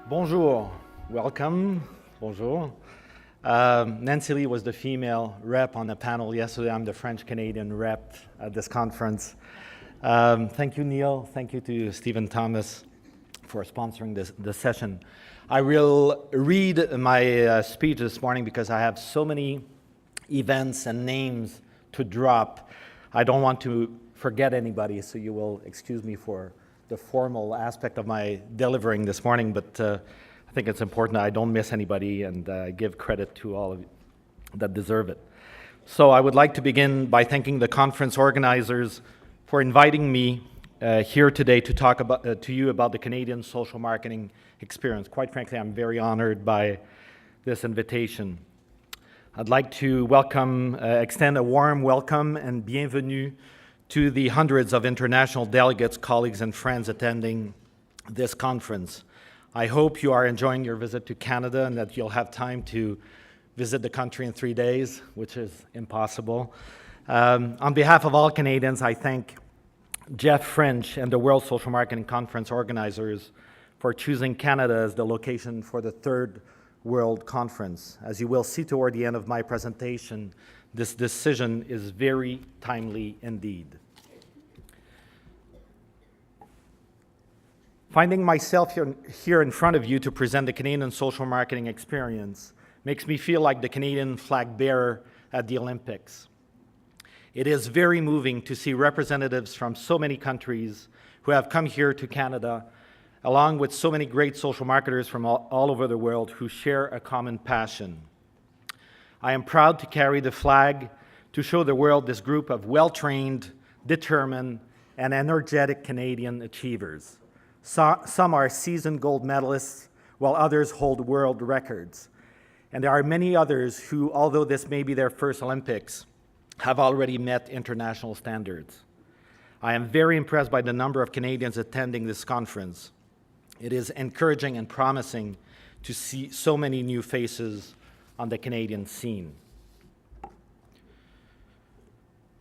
Bonjour, welcome, bonjour. Nancy Lee was the female rep on the panel yesterday. I'm the French-Canadian rep at this conference. Thank you, Neil. Thank you to Stephen Thomas for sponsoring this session. I will read my speech this morning because I have so many events and names to drop. I don't want to forget anybody, so you will excuse me for the formal aspect of my delivering this morning, but I think it's important that I don't miss anybody and give credit to all of you that deserve it. So I would like to begin by thanking the conference organizers for inviting me here today to talk to you about the Canadian social marketing experience. Quite frankly, I'm very honored by this invitation. I'd like to extend a warm welcome and bienvenue to the hundreds of international delegates, colleagues, and friends attending this conference. I hope you are enjoying your visit to Canada and that you'll have time to visit the country in 3 days, which is impossible. On behalf of all Canadians, I thank Jeff French and the World Social Marketing Conference organizers for choosing Canada as the location for the third World Conference. As you will see toward the end of my presentation, this decision is very timely indeed. Finding myself here in front of you to present the Canadian social marketing experience makes me feel like the Canadian flag bearer at the Olympics. It is very moving to see representatives from so many countries who have come here to Canada, along with so many great social marketers from all over the world who share a common passion. I am proud to carry the flag to show the world this group of well-trained, determined, and energetic Canadian achievers. Some are seasoned gold medalists, while others hold world records. And there are many others who, although this may be their first Olympics, have already met international standards. I am very impressed by the number of Canadians attending this conference. It is encouraging and promising to see so many new faces on the Canadian scene.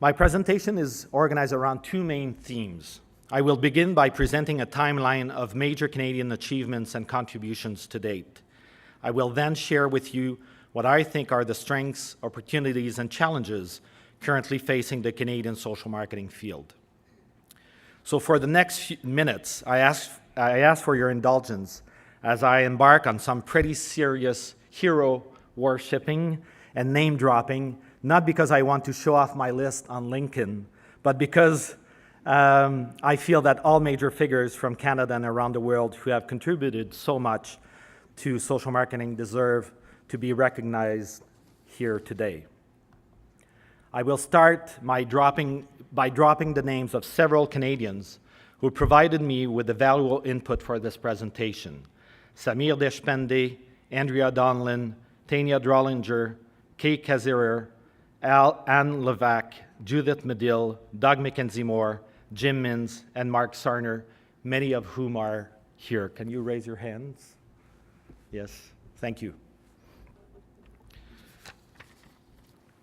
My presentation is organized around two main themes. I will begin by presenting a timeline of major Canadian achievements and contributions to date. I will then share with you what I think are the strengths, opportunities, and challenges currently facing the Canadian social marketing field. So for the next few minutes, I ask for your indulgence as I embark on some pretty serious hero worshipping and name dropping, not because I want to show off my list on LinkedIn, but because I feel that all major figures from Canada and around the world who have contributed so much to social marketing deserve to be recognized here today. I will start by dropping the names of several Canadians who provided me with the valuable input for this presentation. Samir Deshpande, Andrea Donlin, Tanya Drollinger, Kay Kazirer, Anne Levac, Judith Medill, Doug McKenzie-Moore, Jim Mins, and Mark Sarner, many of whom are here. Can you raise your hands? Yes, thank you.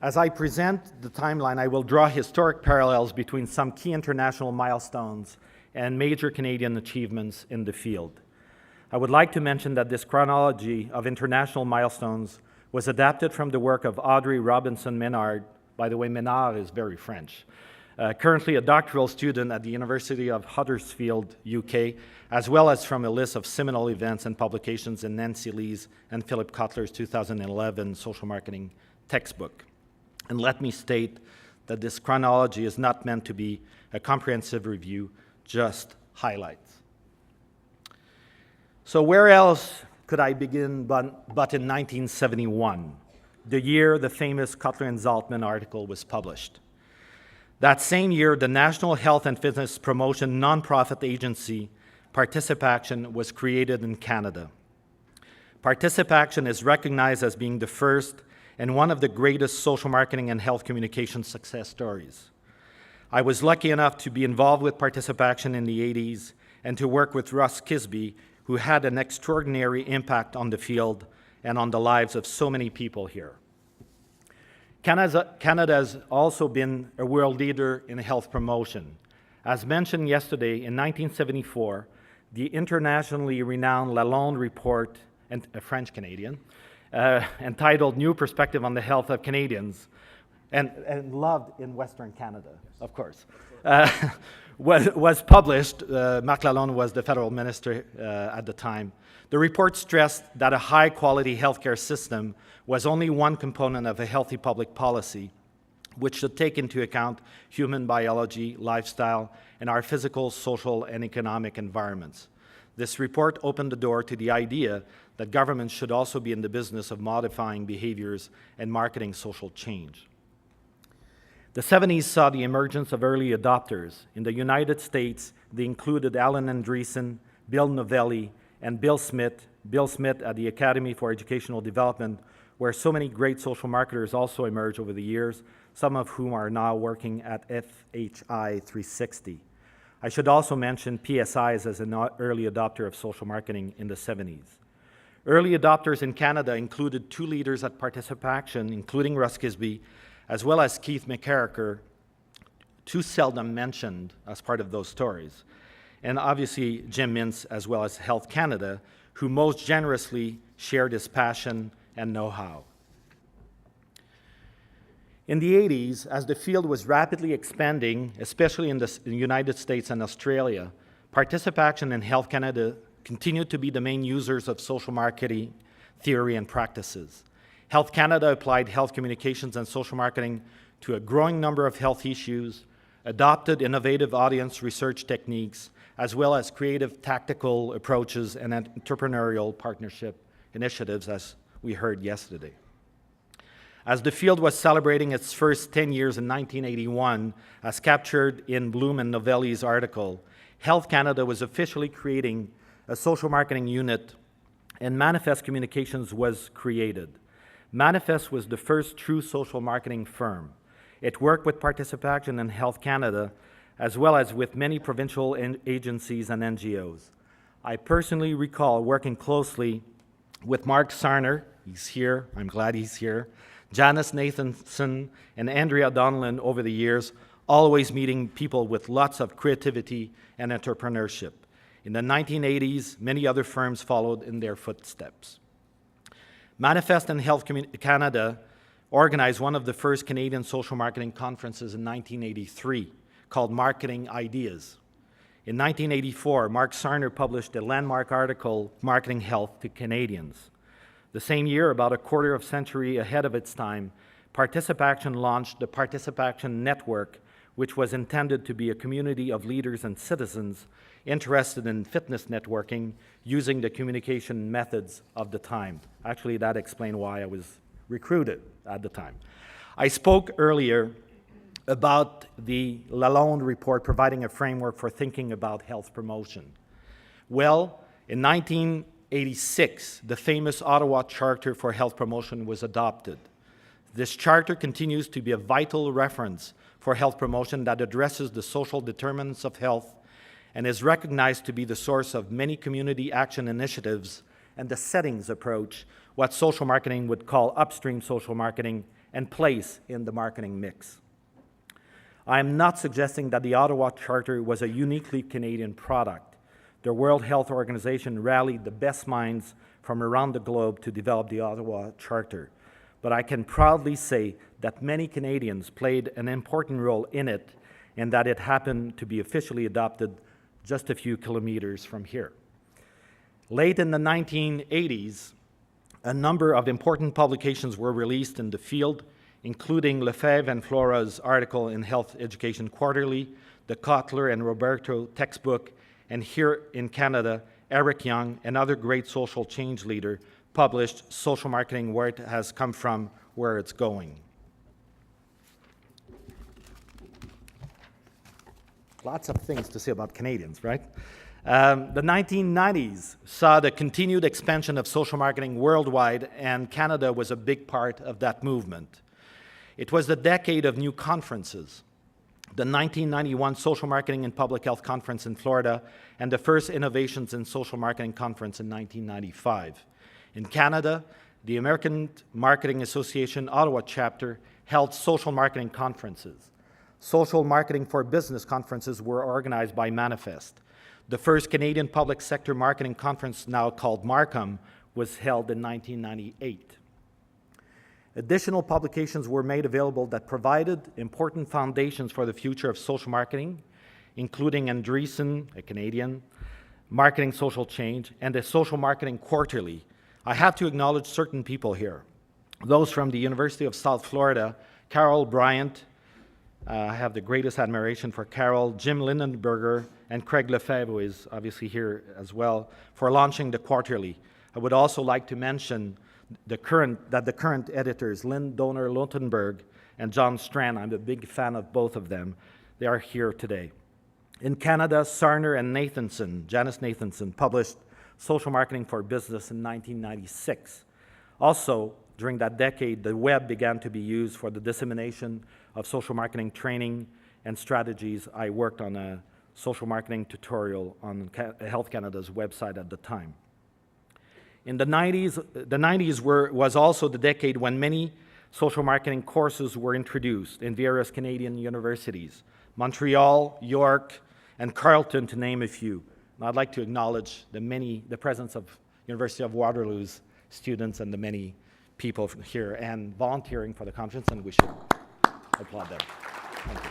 As I present the timeline, I will draw historic parallels between some key international milestones and major Canadian achievements in the field. I would like to mention that this chronology of international milestones was adapted from the work of Audrey Robinson Menard. By the way, Menard is very French. Currently a doctoral student at the University of Huddersfield, UK, as well as from a list of seminal events and publications in Nancy Lee's and Philip Kotler's 2011 social marketing textbook. And let me state that this chronology is not meant to be a comprehensive review, just highlights. So where else could I begin but in 1971, the year the famous Kotler and Zaltman article was published? That same year, the National Health and Fitness Promotion nonprofit agency, Participaction, was created in Canada. Participaction is recognized as being the first and one of the greatest social marketing and health communication success stories. I was lucky enough to be involved with Participaction in the 80s and to work with Russ Kisby, who had an extraordinary impact on the field and on the lives of so many people here. Canada has also been a world leader in health promotion. As mentioned yesterday, in 1974, the internationally renowned Lalonde report, and a French-Canadian, entitled New Perspective on the Health of Canadians, and loved in Western Canada, of course, was published. Marc Lalonde was the federal minister at the time. The report stressed that a high-quality healthcare system was only one component of a healthy public policy, which should take into account human biology, lifestyle, and our physical, social, and economic environments. This report opened the door to the idea that governments should also be in the business of modifying behaviors and marketing social change. The 70s saw the emergence of early adopters. In the United States, they included Alan Andreessen, Bill Novelli, and Bill Smith at the Academy for Educational Development, where so many great social marketers also emerged over the years, some of whom are now working at FHI 360. I should also mention PSIs as an early adopter of social marketing in the 70s. Early adopters in Canada included two leaders at Participation, including Russ Kisby, as well as Keith McCarricker, too seldom mentioned as part of those stories, and obviously Jim Mintz, as well as Health Canada, who most generously shared his passion and know-how. In the 80s, as the field was rapidly expanding, especially in the United States and Australia, Participation and Health Canada continued to be the main users of social marketing theory and practices. Health Canada applied health communications and social marketing to a growing number of health issues, adopted innovative audience research techniques, as well as creative tactical approaches and entrepreneurial partnership initiatives, as we heard yesterday. As the field was celebrating its first 10 years in 1981, as captured in Bloom and Novelli's article, Health Canada was officially creating a social marketing unit, and Manifest Communications was created. Manifest was the first true social marketing firm. It worked with Participation and Health Canada, as well as with many provincial agencies and NGOs. I personally recall working closely with Mark Sarner, he's here, I'm glad he's here, Janice Nathanson, and Andrea Donlan over the years, always meeting people with lots of creativity and entrepreneurship. In the 1980s, many other firms followed in their footsteps. Manifest and Health Canada organized one of the first Canadian social marketing conferences in 1983, called Marketing Ideas. In 1984, Mark Sarner published a landmark article, Marketing Health to Canadians. The same year, about a quarter of a century ahead of its time, Participation launched the Participation Network, which was intended to be a community of leaders and citizens interested in fitness networking using the communication methods of the time. Actually, that explained why I was recruited at the time. I spoke earlier about the Lalonde report providing a framework for thinking about health promotion. Well, in 1986, the famous Ottawa Charter for Health Promotion was adopted. This charter continues to be a vital reference for health promotion that addresses the social determinants of health and is recognized to be the source of many community action initiatives and the settings approach, what social marketing would call upstream social marketing, and place in the marketing mix. I am not suggesting that the Ottawa Charter was a uniquely Canadian product. The World Health Organization rallied the best minds from around the globe to develop the Ottawa Charter. But I can proudly say that many Canadians played an important role in it and that it happened to be officially adopted just a few kilometers from here. Late in the 1980s, a number of important publications were released in the field, including Lefebvre and Flora's article in Health Education Quarterly, the Kotler and Roberto textbook, and here in Canada, Eric Young, another great social change leader, published Social Marketing, Where It Has Come From, Where It's Going. Lots of things to say about Canadians, right? The 1990s saw the continued expansion of social marketing worldwide, and Canada was a big part of that movement. It was the decade of new conferences. The 1991 Social Marketing and Public Health Conference in Florida and the first Innovations in Social Marketing Conference in 1995. In Canada, the American Marketing Association Ottawa chapter held social marketing conferences. Social Marketing for Business conferences were organized by Manifest. The first Canadian Public Sector Marketing Conference, now called Markham, was held in 1998. Additional publications were made available that provided important foundations for the future of social marketing, including Andreessen, a Canadian, Marketing Social Change, and the Social Marketing Quarterly. I have to acknowledge certain people here. Those from the University of South Florida, Carol Bryant, I have the greatest admiration for Carol, Jim Lindenberger, and Craig Lefebvre, who is obviously here as well, for launching the Quarterly. I would also like to mention the current editors, Lynn Donner-Lutenberg and John Strand, I'm a big fan of both of them. They are here today. In Canada, Sarner and Janice Nathanson, published Social Marketing for Business in 1996. Also, during that decade, the web began to be used for the dissemination of social marketing training and strategies. I worked on a social marketing tutorial on Health Canada's website at the time. In the 90s was also the decade when many social marketing courses were introduced in various Canadian universities, Montreal, York, and Carleton, to name a few. And I'd like to acknowledge the presence of University of Waterloo's students and the many people here and volunteering for the conference, and we should applaud them. Thank you.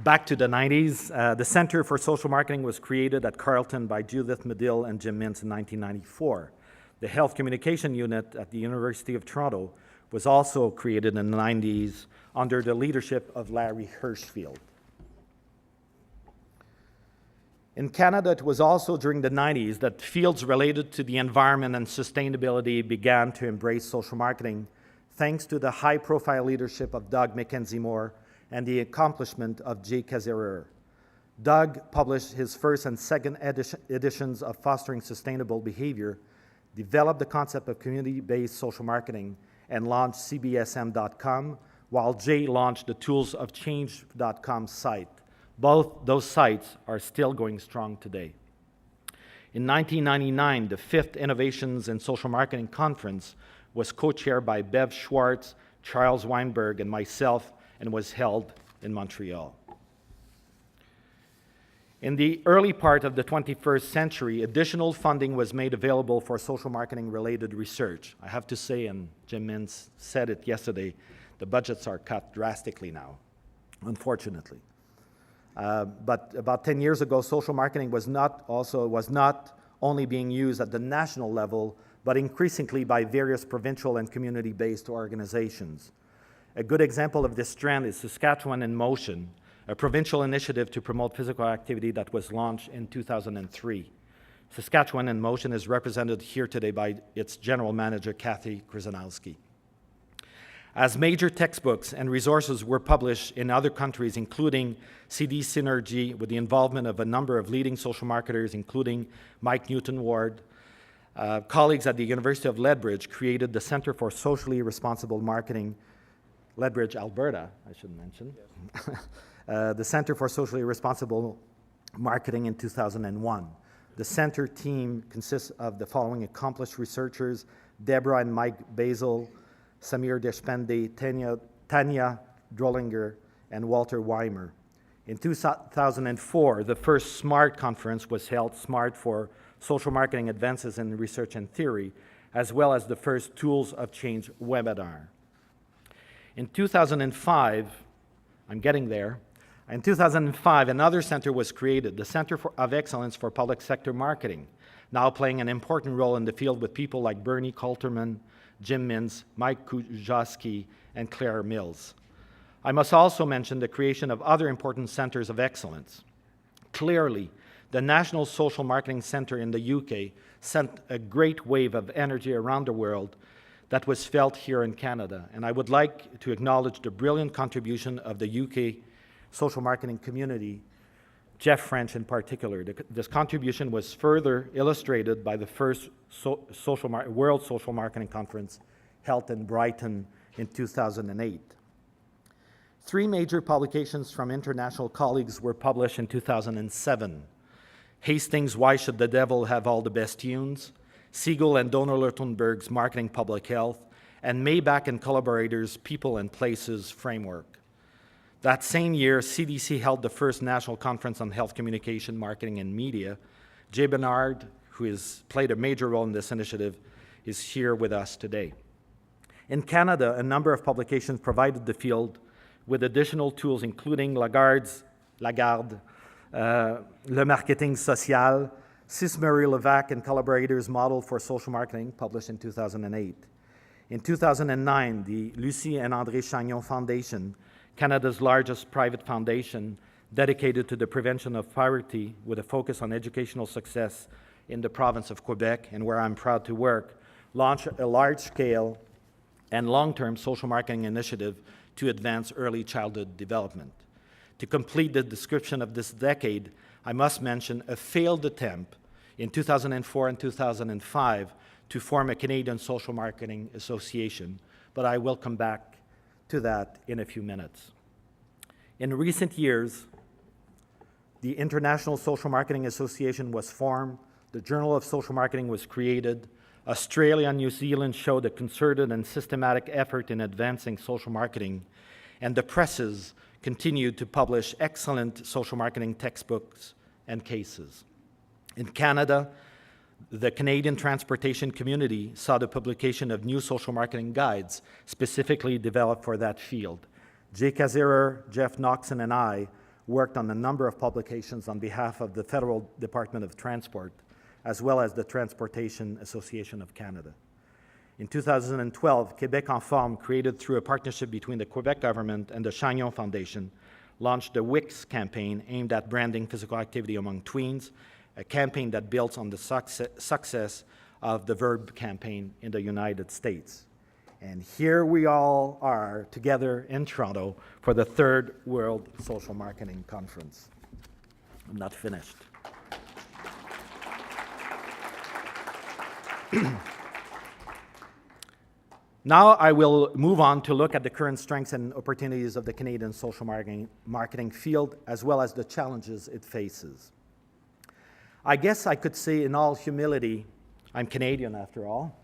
Back to the 90s, the Center for Social Marketing was created at Carleton by Judith Medill and Jim Mintz in 1994. The Health Communication Unit at the University of Toronto was also created in the 90s under the leadership of Larry Hirschfield. In Canada, it was also during the 90s that fields related to the environment and sustainability began to embrace social marketing, thanks to the high-profile leadership of Doug Mackenzie-Moore and the accomplishment of Jay Kazerer. Doug published his first and second editions of Fostering Sustainable Behavior, developed the concept of community-based social marketing, and launched cbsm.com, while Jay launched the toolsofchange.com site. Both those sites are still going strong today. In 1999, the 5th Innovations in Social Marketing Conference was co-chaired by Bev Schwartz, Charles Weinberg, and myself, and was held in Montreal. In the early part of the 21st century, additional funding was made available for social marketing-related research. I have to say, and Jim Mintz said it yesterday, the budgets are cut drastically now, unfortunately. But about 10 years ago, social marketing was not only being used at the national level, but increasingly by various provincial and community-based organizations. A good example of this trend is Saskatchewan in Motion, a provincial initiative to promote physical activity that was launched in 2003. Saskatchewan in Motion is represented here today by its general manager, Kathy Krzyzanowski. As major textbooks and resources were published in other countries, including CD Synergy, with the involvement of a number of leading social marketers, including Mike Newton-Ward, colleagues at the University of Lethbridge created the Center for Socially Responsible Marketing, Lethbridge, Alberta, I should mention, yes. The Center for Socially Responsible Marketing in 2001. The center team consists of the following accomplished researchers: Deborah and Mike Basil, Samir Deshpande, Tanya Drollinger, and Walter Weimer. In 2004, the first SMART conference was held, SMART for Social Marketing Advances in Research and Theory, as well as the first Tools of Change webinar. In 2005, I'm getting there, in 2005, another center was created, the Center of Excellence for Public Sector Marketing, now playing an important role in the field with people like Bernie Coulterman, Jim Mintz, Mike Kujoski, and Claire Mills. I must also mention the creation of other important centers of excellence. Clearly, the National Social Marketing Centre in the UK sent a great wave of energy around the world that was felt here in Canada, and I would like to acknowledge the brilliant contribution of the UK social marketing community, Jeff French in particular. This contribution was further illustrated by the first World Social Marketing Conference held in Brighton in 2008. 3 major publications from international colleagues were published in 2007. Hastings' Why Should the Devil Have All the Best Tunes, Siegel and Donner-Lutenberg's Marketing Public Health, and Maybach and collaborators' People and Places Framework. That same year, CDC held the first national conference on health communication, marketing, and media. Jay Bernard, who has played a major role in this initiative, is here with us today. In Canada, a number of publications provided the field with additional tools, including Lagarde, Le Marketing Social, Cis-Marie Levac and collaborators' Model for Social Marketing, published in 2008. In 2009, the Lucie and André Chagnon Foundation, Canada's largest private foundation dedicated to the prevention of poverty with a focus on educational success in the province of Quebec, and where I'm proud to work, launched a large-scale and long-term social marketing initiative to advance early childhood development. To complete the description of this decade, I must mention a failed attempt in 2004 and 2005 to form a Canadian Social Marketing Association, but I will come back to that in a few minutes. In recent years, the International Social Marketing Association was formed, the Journal of Social Marketing was created, Australia and New Zealand showed a concerted and systematic effort in advancing social marketing, and the presses continued to publish excellent social marketing textbooks and cases. In Canada, the Canadian transportation community saw the publication of new social marketing guides specifically developed for that field. Jay Kazirer, Jeff Noxon, and I worked on a number of publications on behalf of the Federal Department of Transport, as well as the Transportation Association of Canada. In 2012, Québec en Forme, created through a partnership between the Quebec government and the Chagnon Foundation, launched the WIX campaign aimed at branding physical activity among tweens, a campaign that builds on the success of the VERB campaign in the United States. And here we all are together in Toronto for the third World Social Marketing Conference. I'm not finished. Now I will move on to look at the current strengths and opportunities of the Canadian social marketing field, as well as the challenges it faces. I guess I could say in all humility, I'm Canadian after all,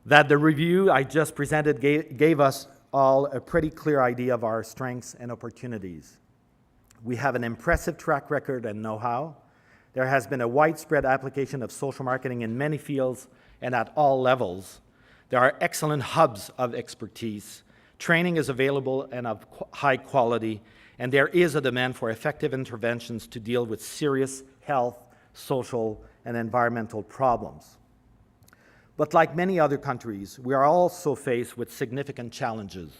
that the review I just presented gave us all a pretty clear idea of our strengths and opportunities. We have an impressive track record and know-how. There has been a widespread application of social marketing in many fields and at all levels. There are excellent hubs of expertise. Training is available and of high quality, and there is a demand for effective interventions to deal with serious health, social, and environmental problems. But like many other countries, we are also faced with significant challenges.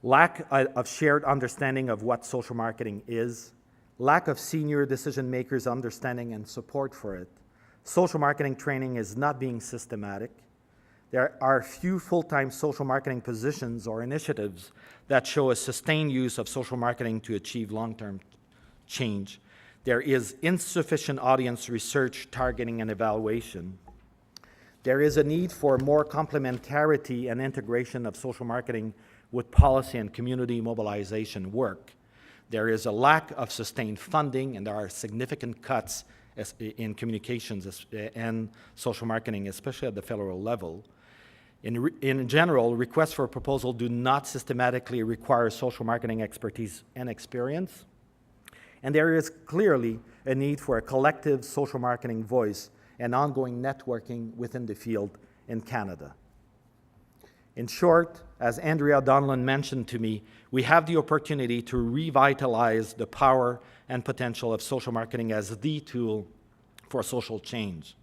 Lack of shared understanding of what social marketing is, lack of senior decision makers' understanding and support for it. Social marketing training is not being systematic. There are few full-time social marketing positions or initiatives that show a sustained use of social marketing to achieve long-term change. There is insufficient audience research, targeting, and evaluation. There is a need for more complementarity and integration of social marketing with policy and community mobilization work. There is a lack of sustained funding, and there are significant cuts in communications and social marketing, especially at the federal level. In general, requests for proposal do not systematically require social marketing expertise and experience. And there is clearly a need for a collective social marketing voice and ongoing networking within the field in Canada. In short, as Andrea Donlan mentioned to me, we have the opportunity to revitalize the power and potential of social marketing as the tool for social change.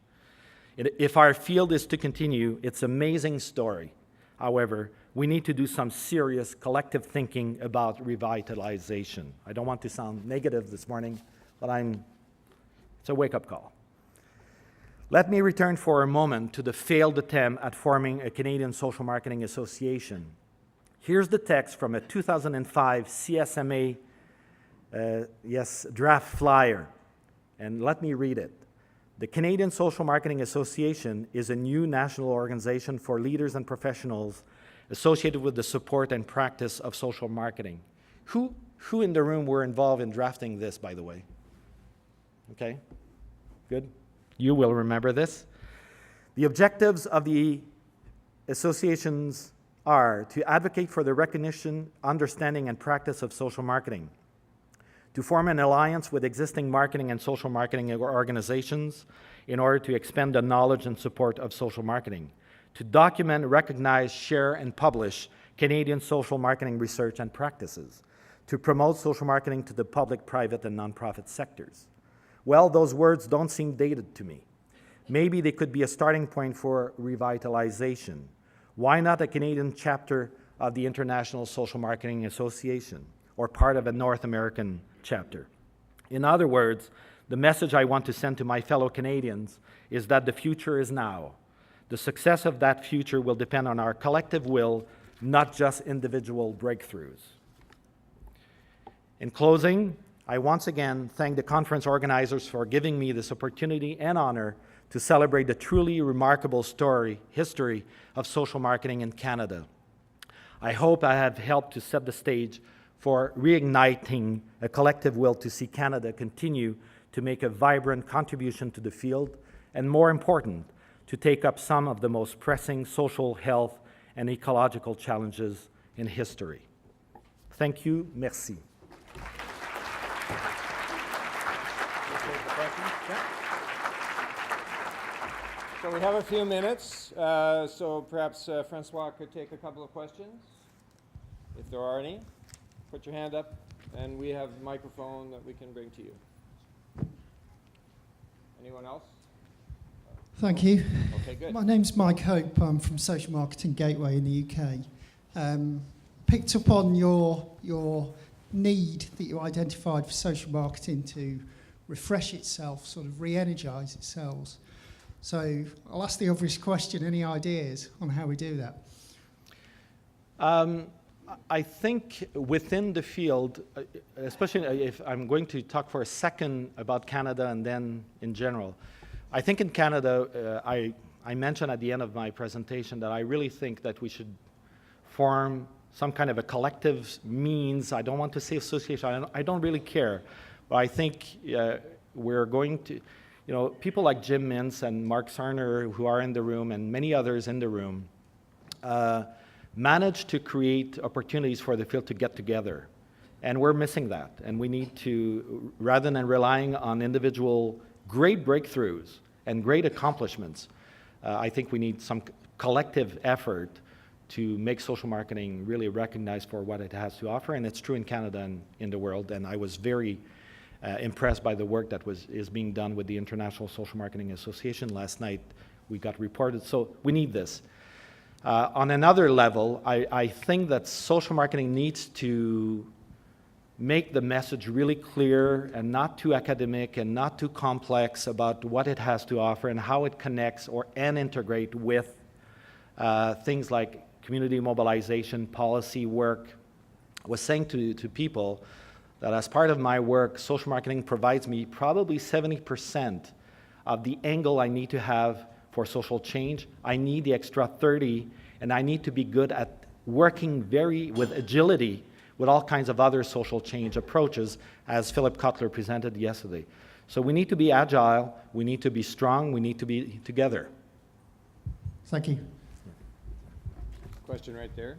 If our field is to continue its amazing story, however, we need to do some serious collective thinking about revitalization. I don't want to sound negative this morning, but it's a wake-up call. Let me return for a moment to the failed attempt at forming a Canadian Social Marketing Association. Here's the text from a 2005 CSMA draft flyer, and let me read it. The Canadian Social Marketing Association is a new national organization for leaders and professionals associated with the support and practice of social marketing. Who in the room were involved in drafting this, by the way? Okay, good. You will remember this. The objectives of the association's are to advocate for the recognition, understanding, and practice of social marketing, to form an alliance with existing marketing and social marketing organizations in order to expand the knowledge and support of social marketing, to document, recognize, share, and publish Canadian social marketing research and practices, to promote social marketing to the public, private, and nonprofit sectors. Well, those words don't seem dated to me. Maybe they could be a starting point for revitalization. Why not a Canadian chapter of the International Social Marketing Association, or part of a North American chapter? In other words, the message I want to send to my fellow Canadians is that the future is now. The success of that future will depend on our collective will, not just individual breakthroughs. In closing, I once again thank the conference organizers for giving me this opportunity and honor to celebrate the truly remarkable history of social marketing in Canada. I hope I have helped to set the stage for reigniting a collective will to see Canada continue to make a vibrant contribution to the field, and more important, to take up some of the most pressing social, health, and ecological challenges in history. Thank you. Merci. So we have a few minutes, so perhaps François could take a couple of questions, if there are any. Put your hand up, and we have a microphone that we can bring to you. Anyone else? Thank you. Okay, good. My name's Mike Hope. I'm from Social Marketing Gateway in the UK. Picked up on your need that you identified for social marketing to refresh itself, sort of re-energise itself. So I'll ask the obvious question, any ideas on how we do that? I think within the field, especially if I'm going to talk for a second about Canada and then in general, I think in Canada, I mentioned at the end of my presentation that I really think that we should form some kind of a collective means. I don't want to say association, I don't really care, but I think we're going to, people like Jim Mintz and Mark Sarner, who are in the room, and many others in the room, managed to create opportunities for the field to get together. And we're missing that. And we need to, rather than relying on individual great breakthroughs and great accomplishments, I think we need some collective effort to make social marketing really recognized for what it has to offer. And it's true in Canada and in the world. And I was very impressed by the work that is being done with the International Social Marketing Association. Last night we got reported, so we need this. On another level, I think that social marketing needs to make the message really clear and not too academic and not too complex about what it has to offer and how it connects and integrate with things like community mobilization, policy work. I was saying to people that as part of my work, social marketing provides me probably 70% of the angle I need to have for social change. I need the extra 30, and I need to be good at working with agility with all kinds of other social change approaches, as Philip Cutler presented yesterday. So we need to be agile, we need to be strong, we need to be together. Thank you. Question right there.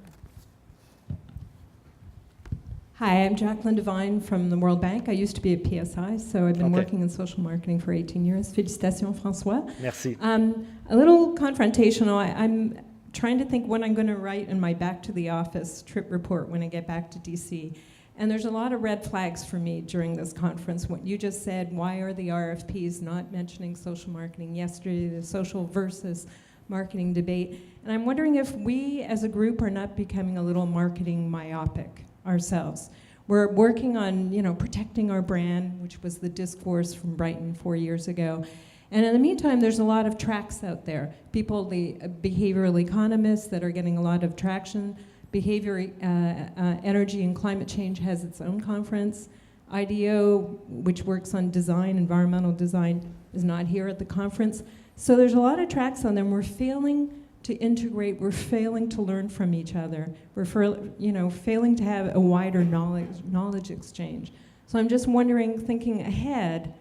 Hi, I'm Jacqueline Devine from the World Bank. I used to be at PSI, so I've been working in social marketing for 18 years. Félicitations, François. Merci. A little confrontational. I'm trying to think what I'm going to write in my back to the office trip report when I get back to DC. And there's a lot of red flags for me during this conference. What you just said, why are the RFPs not mentioning social marketing? Yesterday, the social versus marketing debate. And I'm wondering if we as a group are not becoming a little marketing myopic ourselves. We're working on, protecting our brand, which was the discourse from Brighton 4 years ago. And in the meantime, there's a lot of tracks out there. People, the behavioral economists that are getting a lot of traction. Behavior, Energy and Climate Change has its own conference. IDEO, which works on design, environmental design, is not here at the conference. So there's a lot of tracks on them. We're failing to integrate, we're failing to learn from each other. We're failing to have a wider knowledge exchange. So I'm just wondering, thinking ahead,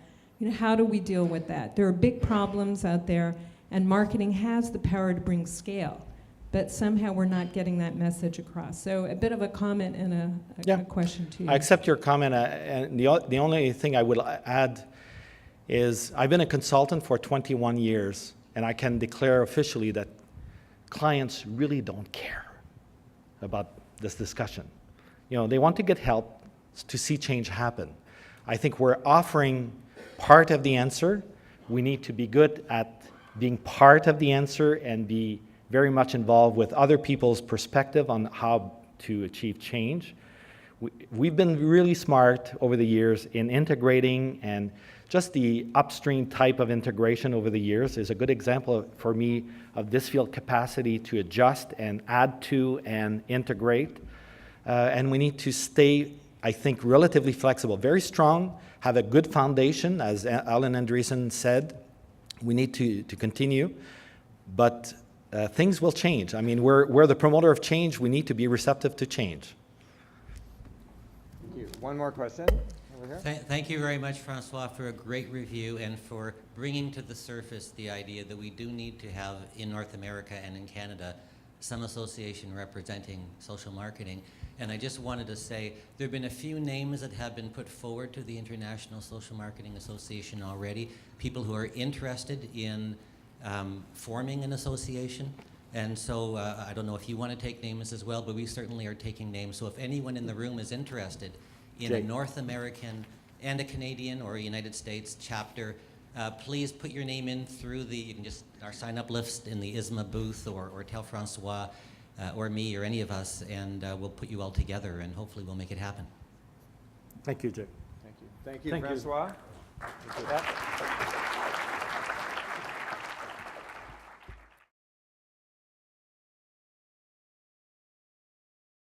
how do we deal with that? There are big problems out there, and marketing has the power to bring scale. but somehow we're not getting that message across. So a bit of a comment and a question to you. I accept your comment, and the only thing I would add is I've been a consultant for 21 years, and I can declare officially that clients really don't care about this discussion. You know, they want to get help to see change happen. I think we're offering part of the answer. We need to be good at being part of the answer and be very much involved with other people's perspective on how to achieve change. We've been really smart over the years in integrating, and just the upstream type of integration over the years is a good example for me of this field capacity to adjust and add to and integrate. And we need to stay, I think, relatively flexible, very strong, have a good foundation, as Alan Andreessen said. We need to continue, but things will change. I mean, we're the promoter of change. We need to be receptive to change. Thank you. One more question over here. Thank you very much, François, for a great review and for bringing to the surface the idea that we do need to have in North America and in Canada some association representing social marketing. And I just wanted to say there have been a few names that have been put forward to the International Social Marketing Association already, people who are interested in forming an association. And so I don't know if you want to take names as well, but we certainly are taking names. So if anyone in the room is interested in a North American and a Canadian or a United States chapter, please put your name in through you can just, our sign-up list in the ISMA booth, or tell François or me or any of us, and we'll put you all together, and hopefully we'll make it happen. Thank you, Jay. Thank you. Thank you, François. Thank you.